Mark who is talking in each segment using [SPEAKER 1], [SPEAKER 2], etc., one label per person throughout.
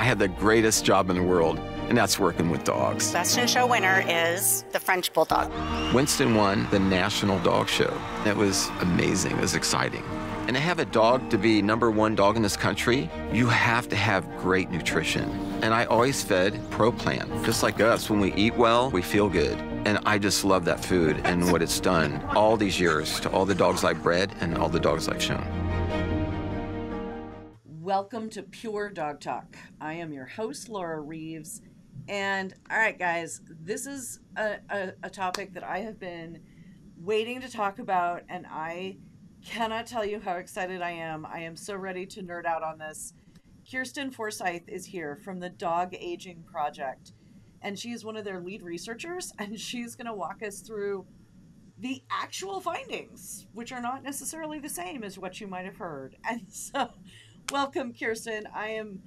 [SPEAKER 1] I had the greatest job in the world, and that's working with dogs.
[SPEAKER 2] Best in Show winner is the French Bulldog.
[SPEAKER 1] Winston won the National Dog Show. It was amazing. It was exciting. And to have a dog to be #1 dog in this country, you have to have great nutrition. And I always fed Pro Plan. Just like us, when we eat well, we feel good. And I just love that food and what it's done all these years to all the dogs I've bred and all the dogs I've shown.
[SPEAKER 3] Welcome to Pure Dog Talk. I am your host, Laura Reeves. And all right, guys, this is a topic that I have been waiting to talk about, and I cannot tell you how excited I am. I am so ready to nerd out on this. Kiersten Forsyth is here from the Dog Aging Project, and she is one of their lead researchers, and she's going to walk us through the actual findings, which are not necessarily the same as what you might have heard. And so, welcome, Kiersten. I am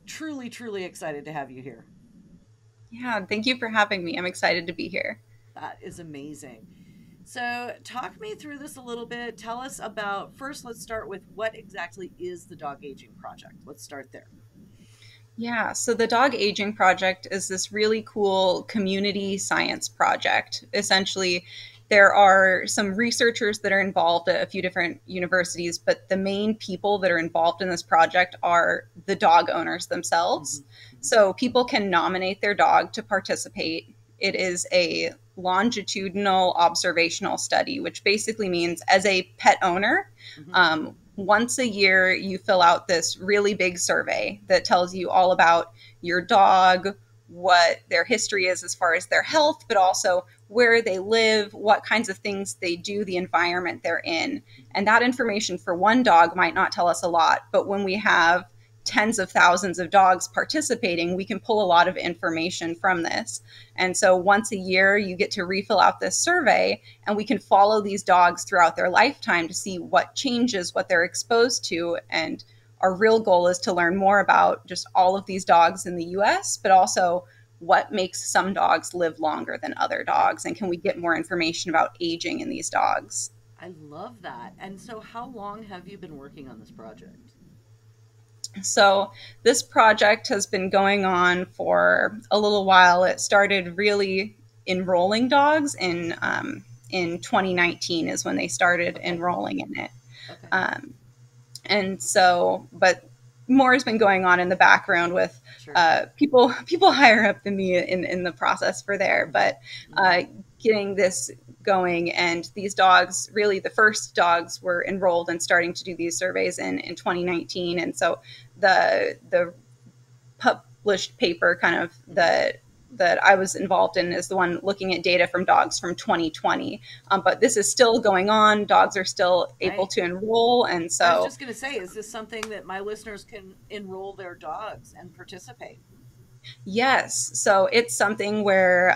[SPEAKER 3] truly, truly excited to have you here.
[SPEAKER 4] Yeah, thank you for having me. I'm excited to be here.
[SPEAKER 3] That is amazing. So talk me through this a little bit. Tell us about, first, let's start with what exactly is the Dog Aging Project? Let's start there.
[SPEAKER 4] Yeah, so the Dog Aging Project is this really cool community science project. Essentially, there are some researchers that are involved at a few different universities, but the main people that are involved in this project are the dog owners themselves. Mm-hmm. So people can nominate their dog to participate. It is a longitudinal observational study, which basically means as a pet owner, once a year you fill out this really big survey that tells you all about your dog, what their history is as far as their health, but also where they live, what kinds of things they do, the environment they're in. And that information for one dog might not tell us a lot, but when we have tens of thousands of dogs participating, we can pull a lot of information from this. And so once a year, you get to refill out this survey, and we can follow these dogs throughout their lifetime to see what changes, what they're exposed to. And our real goal is to learn more about just all of these dogs in the US, but also what makes some dogs live longer than other dogs, and can we get more information about aging in these dogs?
[SPEAKER 3] I love that. And so how long have you been working on this project?
[SPEAKER 4] So this project has been going on for a little while. It started really enrolling dogs in 2019 is when they started enrolling in it. Okay. And so, but more has been going on in the background with people higher up than me in the process for there, but getting this going. And these dogs, really the first dogs were enrolled and starting to do these surveys in 2019. And so the published paper kind of that I was involved in is the one looking at data from dogs from 2020. But this is still going on. Dogs are still able to enroll. And so
[SPEAKER 3] I was just going to say, is this something that my listeners can enroll their dogs and participate?
[SPEAKER 4] Yes. So it's something where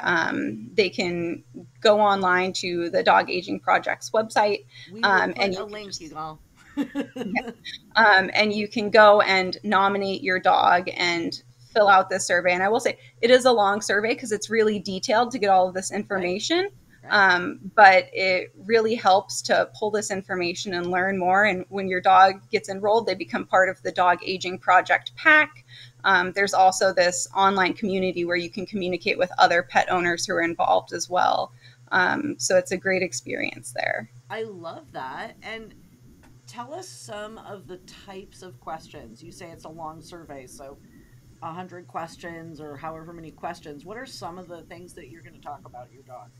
[SPEAKER 4] they can go online to the Dog Aging Project's website.
[SPEAKER 3] We will put a link, you all.
[SPEAKER 4] And you can go and nominate your dog and fill out this survey. And I will say it is a long survey because it's really detailed to get all of this information. Right. But it really helps to pull this information and learn more. And when your dog gets enrolled, they become part of the Dog Aging Project pack. There's also this online community where you can communicate with other pet owners who are involved as well. So it's a great experience there.
[SPEAKER 3] I love that. And tell us some of the types of questions. You say it's a long survey, so 100 questions or however many questions. What are some of the things that you're going to talk about your dog?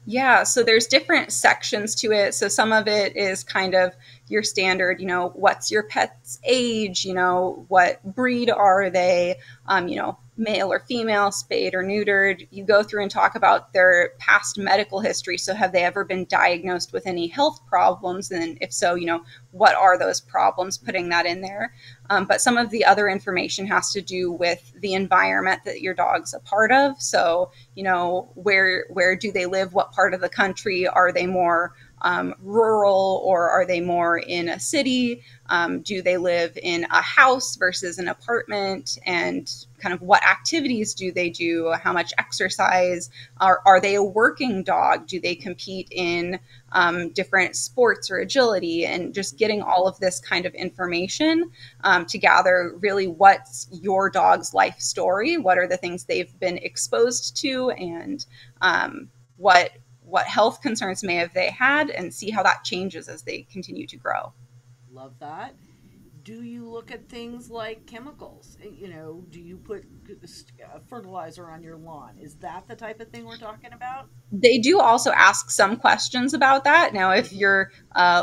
[SPEAKER 4] Yeah, so there's different sections to it. So some of it is kind of your standard, what's your pet's age, what breed are they, male or female, spayed or neutered. You go through and talk about their past medical history. So have they ever been diagnosed with any health problems? And if so, what are those problems, putting that in there. But some of the other information has to do with the environment that your dog's a part of. So, where do they live? What part of the country? Are they more rural, or are they more in a city? Do they live in a house versus an apartment? And kind of what activities do they do? How much exercise? Are they a working dog? Do they compete in different sports or agility? And just getting all of this kind of information to gather really what's your dog's life story, what are the things they've been exposed to, and what health concerns may have they had, and see how that changes as they continue to grow.
[SPEAKER 3] Love that. Do you look at things like chemicals? Do you put fertilizer on your lawn? Is that the type of thing we're talking about?
[SPEAKER 4] They do also ask some questions about that. Now, if you're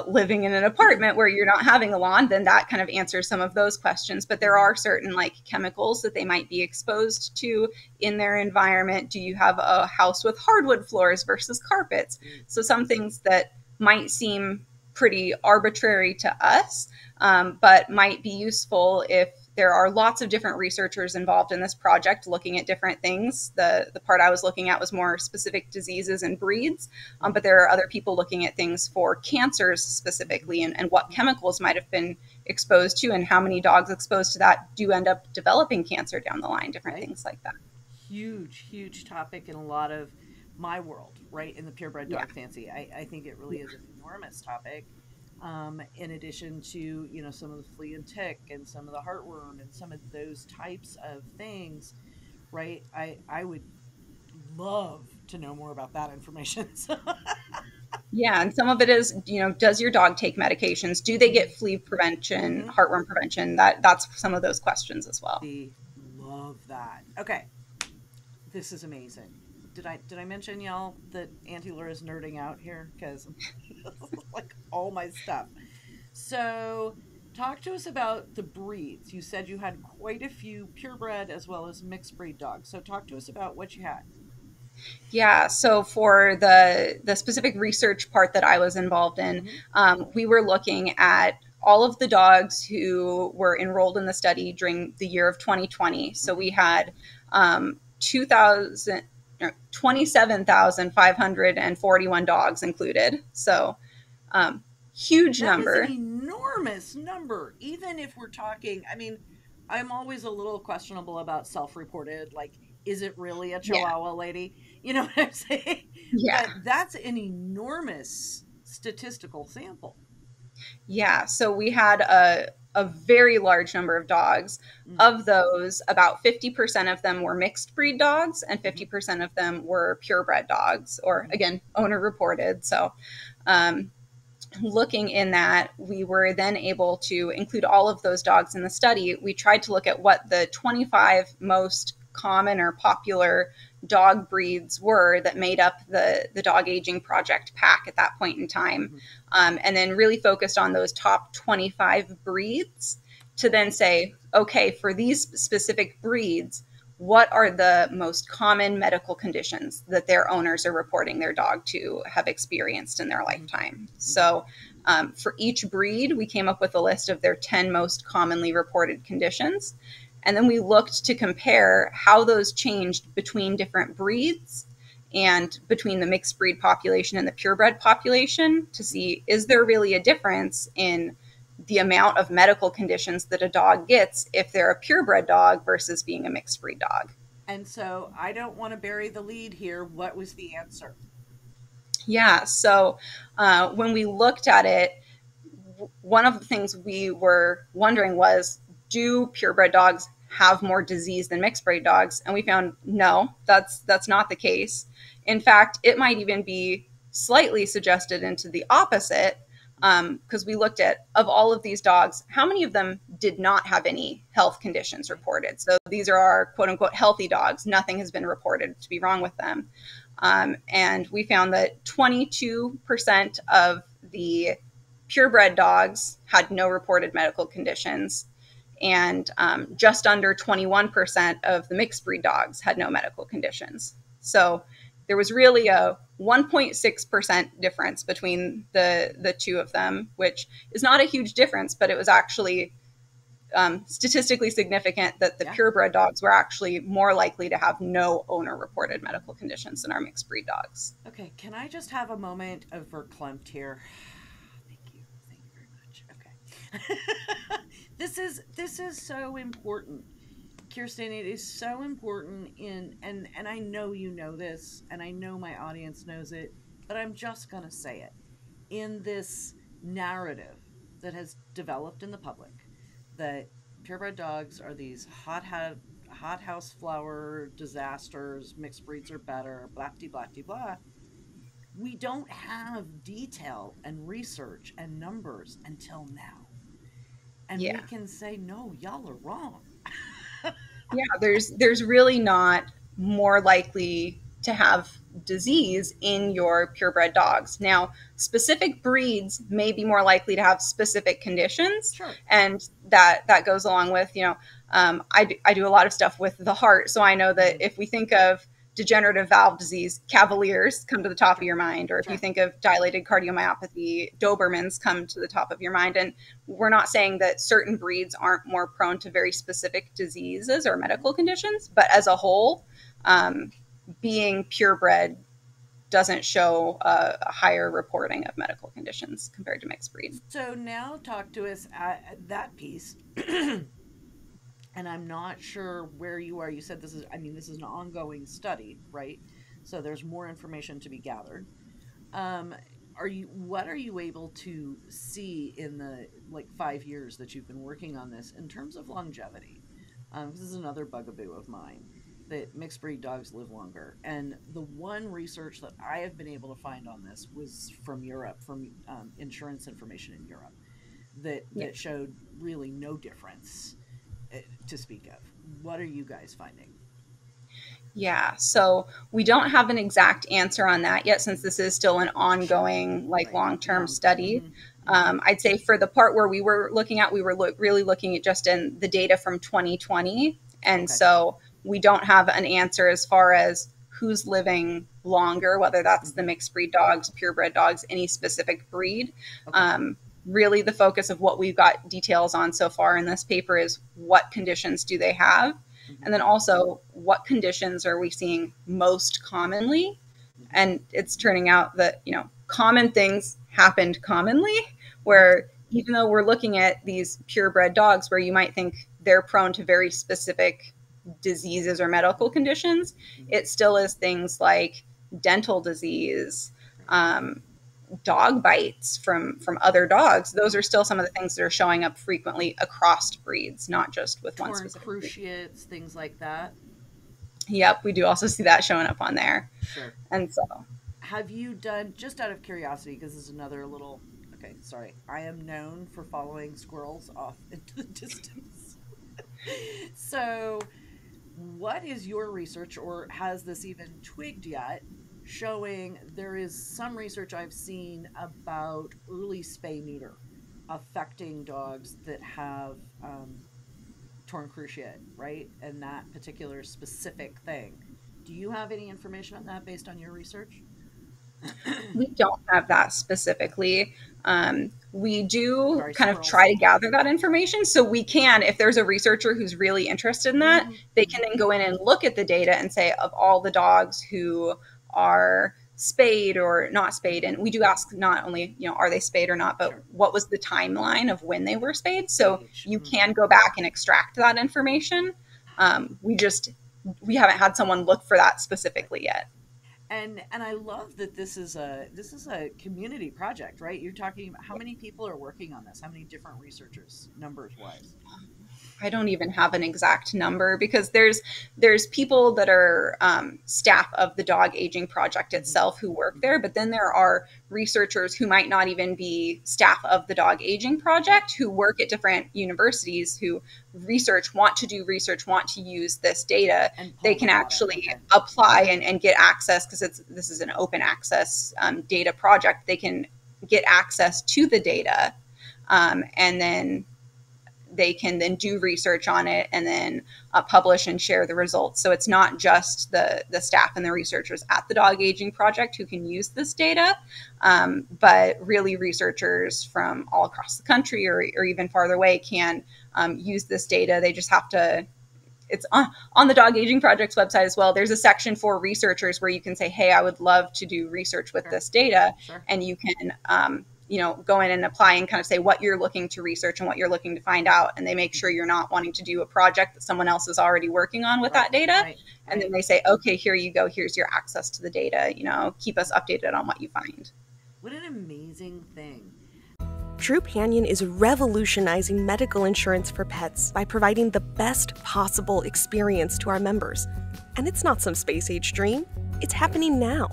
[SPEAKER 4] living in an apartment where you're not having a lawn, then that kind of answers some of those questions. But there are certain like chemicals that they might be exposed to in their environment. Do you have a house with hardwood floors versus carpets? So some things that might seem pretty arbitrary to us, but might be useful if there are lots of different researchers involved in this project looking at different things. The part I was looking at was more specific diseases and breeds, but there are other people looking at things for cancers specifically, and what chemicals might have been exposed to, and how many dogs exposed to that do end up developing cancer down the line, different things like that.
[SPEAKER 3] Huge topic in a lot of my world, right? In the purebred dog fancy. I think it really is an enormous topic. In addition to, some of the flea and tick and some of the heartworm and some of those types of things, right? I would love to know more about that information.
[SPEAKER 4] Yeah, and some of it is, does your dog take medications? Do they get flea prevention, heartworm prevention? That's some of those questions as well.
[SPEAKER 3] Love that. Okay, this is amazing. Did I mention y'all that Auntie Laura's nerding out here? Because like all my stuff. So talk to us about the breeds. You said you had quite a few purebred as well as mixed breed dogs. So talk to us about what you had.
[SPEAKER 4] Yeah, so for the specific research part that I was involved in, we were looking at all of the dogs who were enrolled in the study during the year of 2020. So we had 27,541 dogs included. So huge number.
[SPEAKER 3] That is an enormous number. Even if we're talking, I'm always a little questionable about self-reported, like, is it really a Chihuahua lady? You know what I'm saying?
[SPEAKER 4] Yeah.
[SPEAKER 3] But that's an enormous statistical sample.
[SPEAKER 4] Yeah. So we had a very large number of dogs. Of those, about 50% of them were mixed breed dogs and 50% of them were purebred dogs, or again, owner reported. So looking in that, we were then able to include all of those dogs in the study. We tried to look at what the 25 most common or popular dog breeds were that made up the dog aging project pack at that point in time, and then really focused on those top 25 breeds to then say, okay, for these specific breeds, what are the most common medical conditions that their owners are reporting their dog to have experienced in their lifetime? So for each breed, we came up with a list of their 10 most commonly reported conditions. And then we looked to compare how those changed between different breeds and between the mixed breed population and the purebred population to see, is there really a difference in the amount of medical conditions that a dog gets if they're a purebred dog versus being a mixed breed dog?
[SPEAKER 3] And so I don't want to bury the lead here. What was the answer?
[SPEAKER 4] Yeah, so when we looked at it, one of the things we were wondering was, do purebred dogs have more disease than mixed breed dogs? And we found no, that's not the case. In fact, it might even be slightly suggested into the opposite, because we looked at, of all of these dogs, how many of them did not have any health conditions reported? So these are our quote unquote healthy dogs. Nothing has been reported to be wrong with them. And we found that 22% of the purebred dogs had no reported medical conditions, and just under 21% of the mixed breed dogs had no medical conditions. So there was really a 1.6% difference between the two of them, which is not a huge difference, but it was actually statistically significant that the
[SPEAKER 3] Yeah.
[SPEAKER 4] purebred dogs were actually more likely to have no owner-reported medical conditions than our mixed breed dogs.
[SPEAKER 3] Okay, can I just have a moment of verklempt here? Thank you very much. Okay. This is so important. Kiersten, it is so important and I know you know this and I know my audience knows it, but I'm just going to say it. In this narrative that has developed in the public that purebred dogs are these hothouse flower disasters, mixed breeds are better, blah blah blah blah. We don't have detail and research and numbers until now. And we
[SPEAKER 4] Yeah.
[SPEAKER 3] can say, no, y'all are wrong.
[SPEAKER 4] Yeah, there's really not more likely to have disease in your purebred dogs. Now, specific breeds may be more likely to have specific conditions,
[SPEAKER 3] Sure.
[SPEAKER 4] and that goes along with, I do a lot of stuff with the heart, so I know that if we think of degenerative valve disease, Cavaliers come to the top of your mind, or if you think of dilated cardiomyopathy, Dobermans come to the top of your mind. And we're not saying that certain breeds aren't more prone to very specific diseases or medical conditions, but as a whole, being purebred doesn't show a higher reporting of medical conditions compared to mixed breed.
[SPEAKER 3] So now talk to us at that piece. And I'm not sure where you are. You said this is an ongoing study, right? So there's more information to be gathered. What are you able to see in the 5 years that you've been working on this in terms of longevity? This is another bugaboo of mine, that mixed breed dogs live longer. And the one research that I have been able to find on this was from Europe, from insurance information in Europe, that showed really no difference to speak of. What are you guys finding?
[SPEAKER 4] Yeah, so we don't have an exact answer on that yet, since this is still an ongoing, long-term study. I'd say for the part where we were looking at, we were really looking at just in the data from 2020. And so we don't have an answer as far as who's living longer, whether that's the mixed breed dogs, purebred dogs, any specific breed. Really, the focus of what we've got details on so far in this paper is what conditions do they have? And then also, what conditions are we seeing most commonly? And it's turning out that, common things happened commonly, where even though we're looking at these purebred dogs where you might think they're prone to very specific diseases or medical conditions, it still is things like dental disease, dog bites from other dogs. Those are still some of the things that are showing up frequently across breeds, not just with one specific breed.
[SPEAKER 3] Cruciates, things like that.
[SPEAKER 4] Yep, we do also see that showing up on there.
[SPEAKER 3] Sure.
[SPEAKER 4] And so,
[SPEAKER 3] have you done, just out of curiosity, because this is another little, okay, sorry, I am known for following squirrels off into the distance. So what is your research, or has this even twigged yet, showing there is some research I've seen about early spay neuter affecting dogs that have torn cruciate, right? And that particular specific thing. Do you have any information on that based on your research?
[SPEAKER 4] We don't have that specifically. We do kind of try to gather that information. So we can, if there's a researcher who's really interested in that, they can then go in and look at the data and say, of all the dogs who are spayed or not spayed, and we do ask not only, are they spayed or not, but what was the timeline of when they were spayed? So you can go back and extract that information. We haven't had someone look for that specifically yet.
[SPEAKER 3] And I love that this is a community project, right? You're talking about how many people are working on this? How many different researchers, numbers wise?
[SPEAKER 4] I don't even have an exact number, because there's people that are staff of the dog aging project itself who work there, but then there are researchers who might not even be staff of the dog aging project who work at different universities who want to use this data. They can actually apply and get access, because this is an open access data project. They can get access to the data, and then they can then do research on it and then publish and share the results. So it's not just the staff and the researchers at the Dog Aging Project who can use this data, but really researchers from all across the country or even farther away can use this data. They just have to, it's on the Dog Aging Project's website as well. There's a section for researchers where you can say, hey, I would love to do research with this data. And you can, go in and apply and kind of say what you're looking to research and what you're looking to find out. And they make sure you're not wanting to do a project that someone else is already working on with that data. And then they say, okay, here you go. Here's your access to the data. Keep us updated on what you find.
[SPEAKER 3] What an amazing thing.
[SPEAKER 5] Trupanion is revolutionizing medical insurance for pets by providing the best possible experience to our members. And it's not some space-age dream. It's happening now.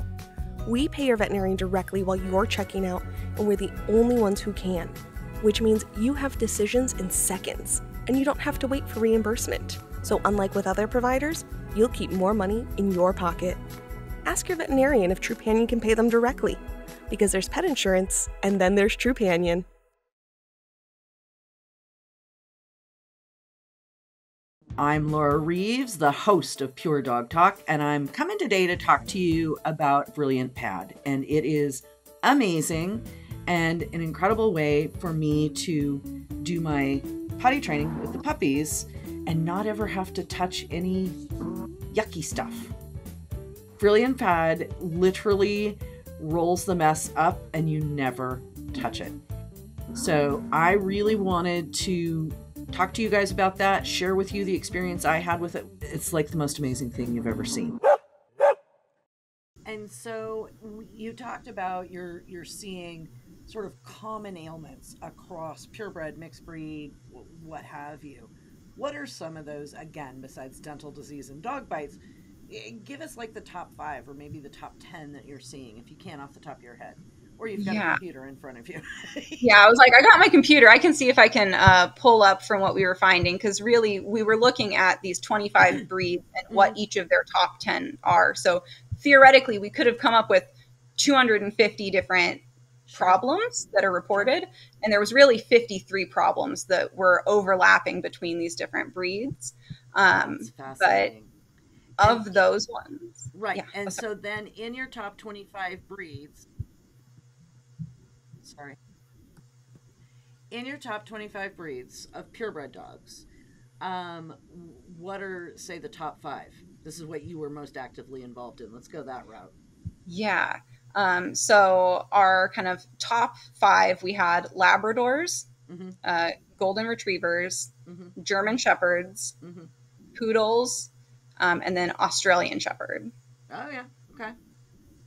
[SPEAKER 5] We pay your veterinarian directly while you're checking out, and we're the only ones who can, which means you have decisions in seconds, and you don't have to wait for reimbursement. So unlike with other providers, you'll keep more money in your pocket. Ask your veterinarian if Trupanion can pay them directly, because there's pet insurance, and then there's Trupanion.
[SPEAKER 3] I'm Laura Reeves, the host of Pure Dog Talk, and I'm coming today to talk to you about Brilliant Pad. And it is amazing and an incredible way for me to do my potty training with the puppies and not ever have to touch any yucky stuff. Brilliant Pad literally rolls the mess up and you never touch it. So I really wanted to talk to you guys about that, share with you the experience I had with it. It's like the most amazing thing you've ever seen. And so you talked about you're seeing sort of common ailments across purebred, mixed breed, what have you. What are some of those, again, besides dental disease and dog bites? Give us like the top 5 or maybe the top 10 that you're seeing, if you can, off the top of your head. Or you've got a computer in front of you.
[SPEAKER 4] Yeah, I was like, I got my computer. I can see if I can pull up from what we were finding, because really we were looking at these 25 breeds and what each of their top 10 are. So theoretically, we could have come up with 250 different problems that are reported. And there was really 53 problems that were overlapping between these different breeds. But of those ones.
[SPEAKER 3] Right. Yeah, and so then in your top 25 breeds, in your top 25 breeds of purebred dogs, what are, say, the top 5? This is what you were most actively involved in. Let's go that route.
[SPEAKER 4] Yeah. So our kind of top 5, we had Labradors, Golden Retrievers, German Shepherds, Poodles, and then Australian Shepherd.
[SPEAKER 3] Oh, yeah. Okay.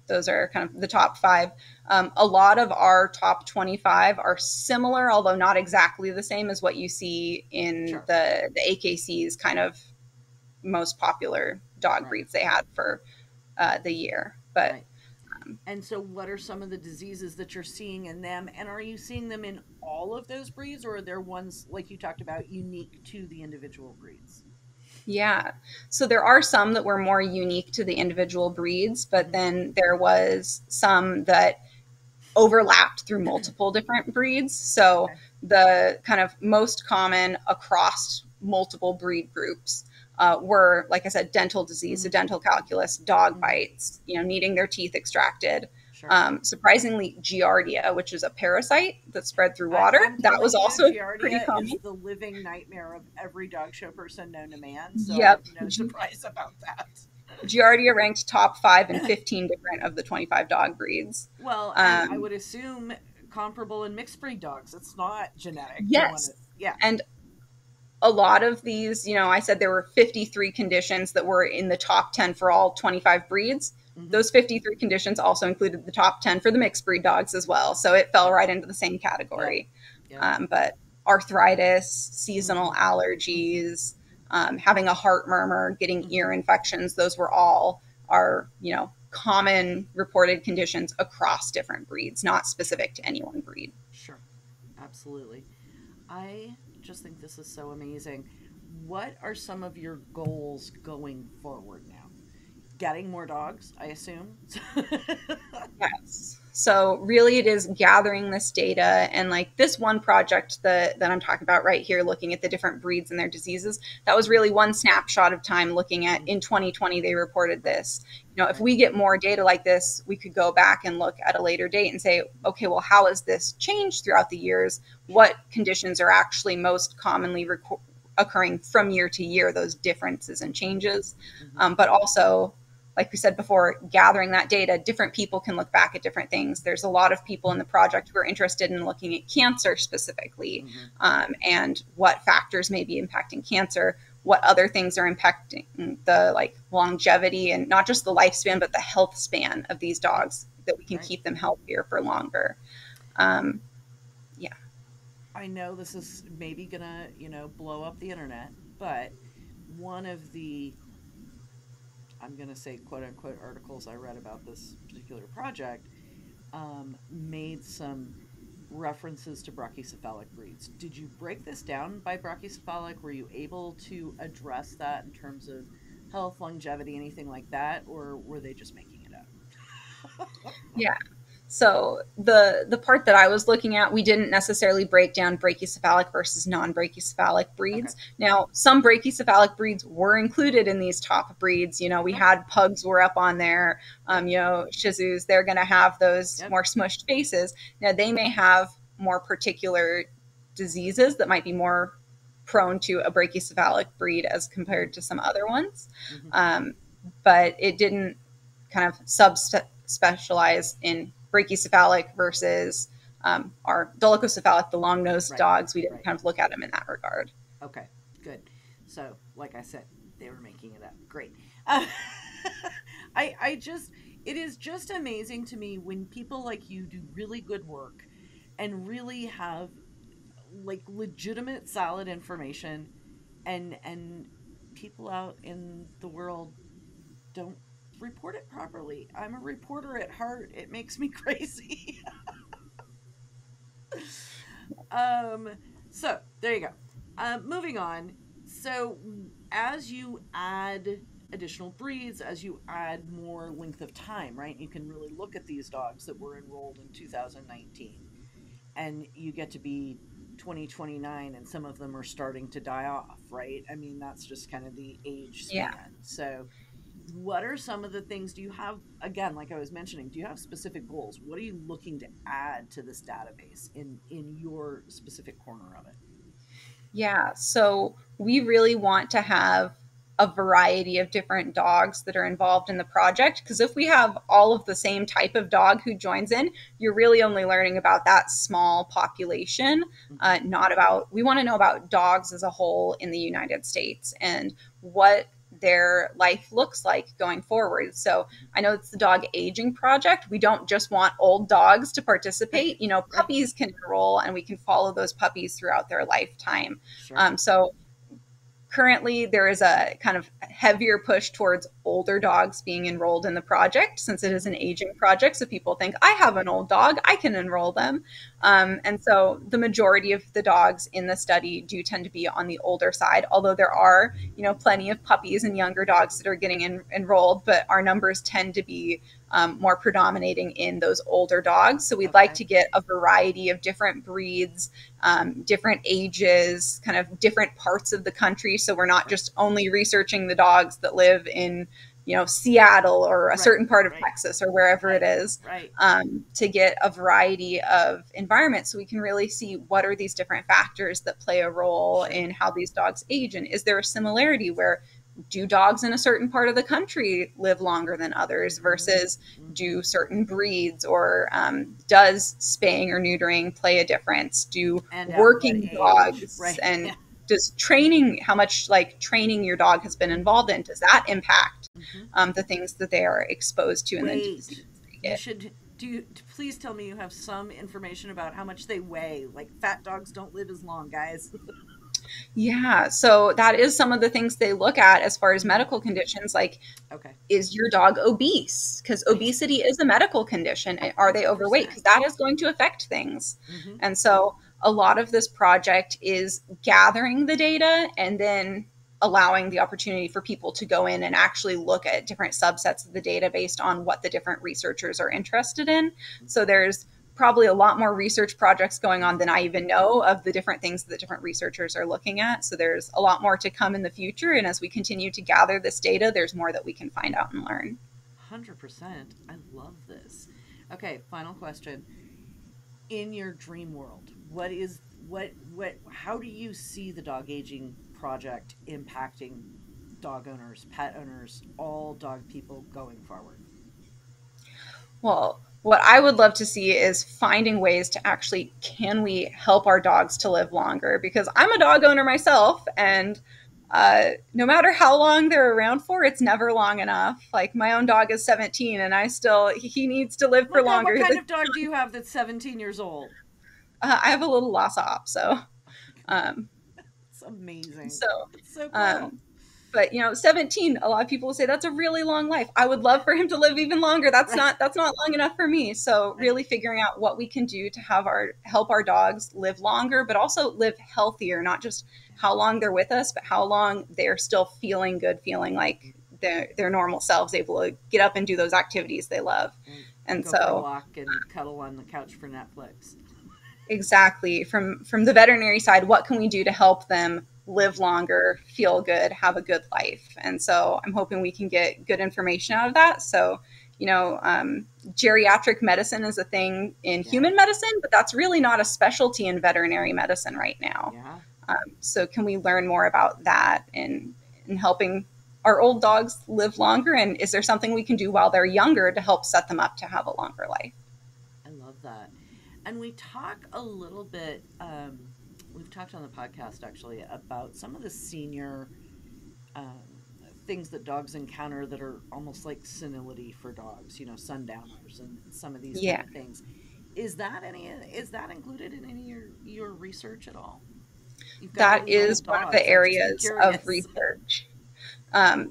[SPEAKER 4] Those are kind of the top 5. A lot of our top 25 are similar, although not exactly the same as what you see in the AKC's kind of most popular dog breeds they had for the year. But
[SPEAKER 3] and so what are some of the diseases that you're seeing in them? And are you seeing them in all of those breeds, or are there ones, like you talked about, unique to the individual breeds?
[SPEAKER 4] Yeah. So there are some that were more unique to the individual breeds, but then there was some that overlapped through multiple different breeds. So the kind of most common across multiple breed groups were, like I said, dental disease, so dental calculus, dog bites, needing their teeth extracted. Surprisingly, Giardia, which is a parasite that spread through water. That was also pretty common.
[SPEAKER 3] Is the living nightmare of every dog show person known to man. So no surprise about that.
[SPEAKER 4] Giardia ranked top 5 in 15 different of the 25 dog breeds.
[SPEAKER 3] Well, I would assume comparable in mixed breed dogs. It's not genetic.
[SPEAKER 4] Yes. And a lot of these, I said there were 53 conditions that were in the top 10 for all 25 breeds. Those 53 conditions also included the top 10 for the mixed breed dogs as well. So it fell right into the same category. But arthritis, seasonal allergies, having a heart murmur, getting ear infections, those were all our, common reported conditions across different breeds, not specific to any one breed.
[SPEAKER 3] Sure. Absolutely. I just think this is so amazing. What are some of your goals going forward now? getting more dogs, I assume.
[SPEAKER 4] Yes. So really it is gathering this data, and like this one project that I'm talking about right here, looking at the different breeds and their diseases, that was really one snapshot of time looking at in 2020, they reported this. You know, if we get more data like this, we could go back and look at a later date and say, okay, well, how has this changed throughout the years? What conditions are actually most commonly occurring from year to year, those differences and changes. But also, like we said before, gathering that data, different people can look back at different things. There's a lot of people in the project who are interested in looking at cancer specifically, and what factors may be impacting cancer, what other things are impacting the like longevity and not just the lifespan, but the health span of these dogs, that we can keep them healthier for longer. Yeah.
[SPEAKER 3] I know this is maybe gonna, blow up the internet, but one of the, I'm gonna say quote unquote articles I read about this particular project made some references to brachycephalic breeds. Did you break this down by brachycephalic? Were you able to address that in terms of health, longevity, anything like that, or were they just making it up?
[SPEAKER 4] Yeah. So the part that I was looking at, we didn't necessarily break down brachycephalic versus non-brachycephalic breeds. Okay. Now, some brachycephalic breeds were included in these top breeds. You know, we had pugs were up on there. Shih Tzus, they're going to have those more smushed faces. Now, they may have more particular diseases that might be more prone to a brachycephalic breed as compared to some other ones. But it didn't kind of subspecialize in brachycephalic versus our dolichocephalic, the long-nosed dogs. We didn't kind of look at them in that regard.
[SPEAKER 3] Okay, good. So, like I said, they were making it up. Great. It is just amazing to me when people like you do really good work and really have like legitimate, solid information, and people out in the world don't report it properly. I'm a reporter at heart. It makes me crazy. So there you go. Moving on. So as you add additional breeds, as you add more length of time, right? You can really look at these dogs that were enrolled in 2019, and you get to be 2029, and some of them are starting to die off, right? I mean, that's just kind of the age span. Yeah. So what are some of the things, do you have, again, like I was mentioning, do you have specific goals? What are you looking to add to this database in your specific corner of it?
[SPEAKER 4] Yeah, so we really want to have a variety of different dogs that are involved in the project, because if we have all of the same type of dog who joins in, you're really only learning about that small population, not about, we want to know about dogs as a whole in the United States and what their life looks like going forward. So I know it's the dog aging project. We don't just want old dogs to participate. You know, puppies can enroll and we can follow those puppies throughout their lifetime. Sure. So currently there is a kind of heavier push towards older dogs being enrolled in the project, since it is an aging project. So people think, I have an old dog, I can enroll them. And so the majority of the dogs in the study do tend to be on the older side, although there are, plenty of puppies and younger dogs that are getting enrolled, but our numbers tend to be more predominating in those older dogs. So we'd like to get a variety of different breeds, different ages, kind of different parts of the country. So we're not just only researching the dogs that live in, Seattle or a certain part of Texas or wherever it is, to get a variety of environments so we can really see what are these different factors that play a role in how these dogs age. And is there a similarity where do dogs in a certain part of the country live longer than others versus do certain breeds, or does spaying or neutering play a difference? Do working dogs and does training, how much training your dog has been involved in, does that impact the things that they are exposed to in the disease they get?
[SPEAKER 3] Please tell me you have some information about how much they weigh. Like, fat dogs don't live as long, guys.
[SPEAKER 4] Yeah, so that is some of the things they look at as far as medical conditions, like, is your dog obese? Because obesity is a medical condition. Are they overweight? Because that is going to affect things. And so a lot of this project is gathering the data and then allowing the opportunity for people to go in and actually look at different subsets of the data based on what the different researchers are interested in. So there's probably a lot more research projects going on than I even know of the different things that different researchers are looking at. So there's a lot more to come in the future. And as we continue to gather this data, there's more that we can find out and learn.
[SPEAKER 3] 100%. I love this. Okay, final question. In your dream world, how do you see the dog aging project impacting dog owners, pet owners, all dog people going forward?
[SPEAKER 4] Well, what I would love to see is finding ways to actually, can we help our dogs to live longer? Because I'm a dog owner myself, and no matter how long they're around for, it's never long enough. Like my own dog is 17 and he needs to live for longer.
[SPEAKER 3] What kind of dog do you have that's 17 years old?
[SPEAKER 4] I have a little Lhasa Apso.
[SPEAKER 3] It's amazing.
[SPEAKER 4] So
[SPEAKER 3] cool.
[SPEAKER 4] But 17, a lot of people will say that's a really long life. I would love for him to live even longer. That's not long enough for me. So really figuring out what we can do to help our dogs live longer, but also live healthier, not just how long they're with us, but how long they're still feeling good, feeling like their normal selves, able to get up and do those activities they love. And
[SPEAKER 3] go
[SPEAKER 4] so
[SPEAKER 3] for a walk and cuddle on the couch for Netflix.
[SPEAKER 4] Exactly. From the veterinary side, what can we do to help them live longer, feel good, have a good life? And so I'm hoping we can get good information out of that. So, geriatric medicine is a thing in human medicine, but that's really not a specialty in veterinary medicine right now.
[SPEAKER 3] Yeah.
[SPEAKER 4] So can we learn more about that in helping our old dogs live longer? And is there something we can do while they're younger to help set them up to have a longer life?
[SPEAKER 3] I love that. And we talk a little bit, we've talked on the podcast actually about some of the senior things that dogs encounter that are almost like senility for dogs, sundowners and some of these kind of things. Is that included in any of your research at all?
[SPEAKER 4] That is one of the areas of research.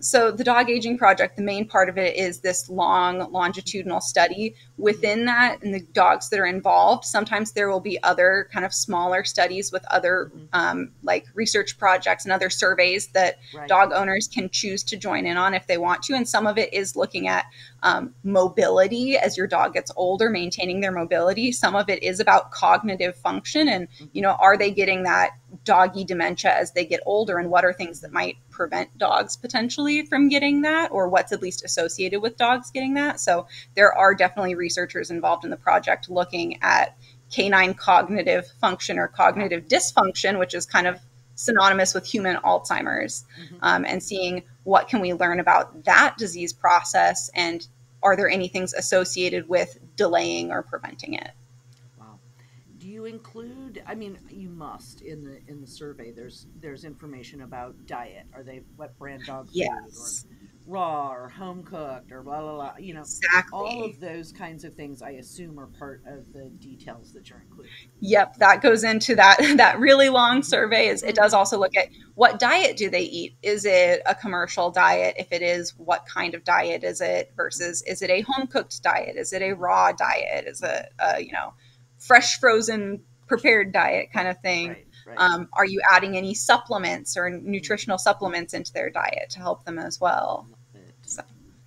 [SPEAKER 4] So the dog aging project, the main part of it is this long longitudinal study. Within that, and the dogs that are involved, sometimes there will be other kind of smaller studies with other like research projects and other surveys that dog owners can choose to join in on if they want to. And some of it is looking at mobility as your dog gets older, maintaining their mobility. Some of it is about cognitive function and, are they getting that doggy dementia as they get older, and what are things that might prevent dogs potentially from getting that, or what's at least associated with dogs getting that. So there are definitely researchers involved in the project looking at canine cognitive function or cognitive dysfunction, which is kind of synonymous with human Alzheimer's, and seeing what can we learn about that disease process, and are there any things associated with delaying or preventing it?
[SPEAKER 3] Do you include, you must in the survey, there's information about diet. Are they what brand dog food, or raw or home cooked, or blah blah blah,
[SPEAKER 4] Exactly.
[SPEAKER 3] All of those kinds of things I assume are part of the details that you're including.
[SPEAKER 4] Yep, that goes into that really long survey. It does also look at what diet do they eat. Is it a commercial diet? If it is, what kind of diet is it, versus is it a home cooked diet? Is it a raw diet? Is it fresh frozen prepared diet kind of thing? Right. Are you adding any supplements or nutritional supplements into their diet to help them as well?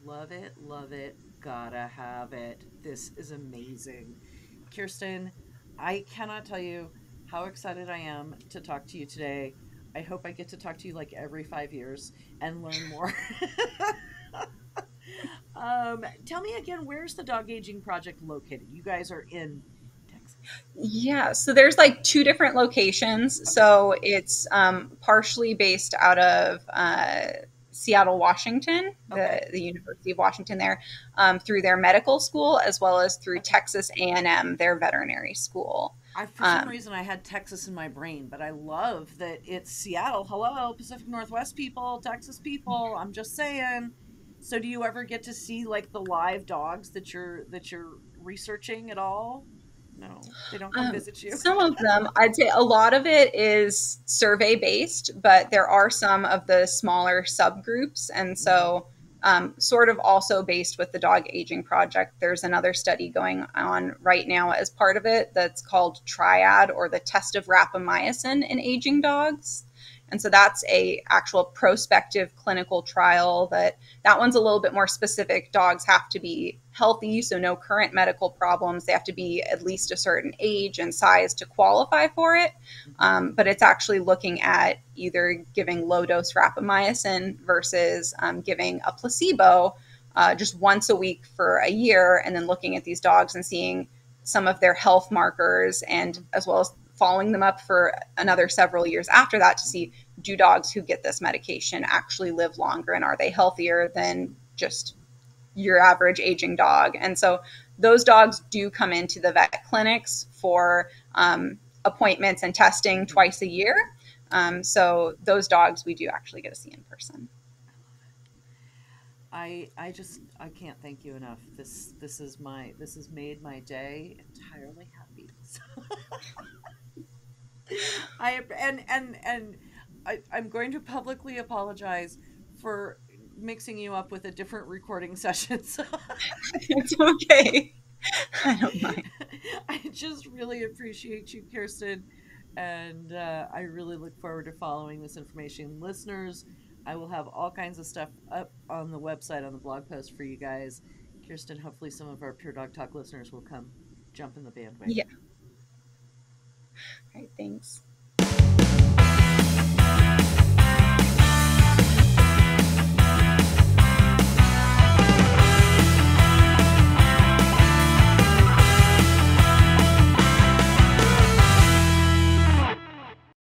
[SPEAKER 3] Love it. Gotta have it. This is amazing. Kiersten, I cannot tell you how excited I am to talk to you today. I hope I get to talk to you like every 5 years and learn more. Tell me again, where's the dog aging project located? You guys are in Texas.
[SPEAKER 4] Yeah, so there's like 2 different locations. Okay. So it's partially based out of Seattle, Washington, the University of Washington there, through their medical school, as well as through Texas A&M, their veterinary school.
[SPEAKER 3] For some reason, I had Texas in my brain, but I love that it's Seattle. Hello, Pacific Northwest people, Texas people. I'm just saying. So, do you ever get to see like the live dogs that you're researching at all? No, they don't come visit you.
[SPEAKER 4] Some of them, I'd say a lot of it is survey based, but there are some of the smaller subgroups. And so sort of also based with the dog aging project, there's another study going on right now as part of it that's called Triad, or the test of rapamycin in aging dogs. And so that's a actual prospective clinical trial that one's a little bit more specific. Dogs have to be healthy, so no current medical problems. They have to be at least a certain age and size to qualify for it. But it's actually looking at either giving low dose rapamycin versus giving a placebo just once a week for a year, and then looking at these dogs and seeing some of their health markers, and as well as following them up for another several years after that to see, do dogs who get this medication actually live longer, and are they healthier than just your average aging dog? And so those dogs do come into the vet clinics for appointments and testing twice a year. So those dogs we do actually get to see in person.
[SPEAKER 3] I can't thank you enough. This has made my day entirely happy. I'm going to publicly apologize for mixing you up with a different recording session. So
[SPEAKER 4] it's okay. I don't mind.
[SPEAKER 3] I just really appreciate you, Kiersten, and I really look forward to following this information. Listeners, I will have all kinds of stuff up on the website, on the blog post for you guys. Kiersten, hopefully some of our Pure Dog Talk listeners will come jump in the bandwagon.
[SPEAKER 4] Yeah. All right, thanks.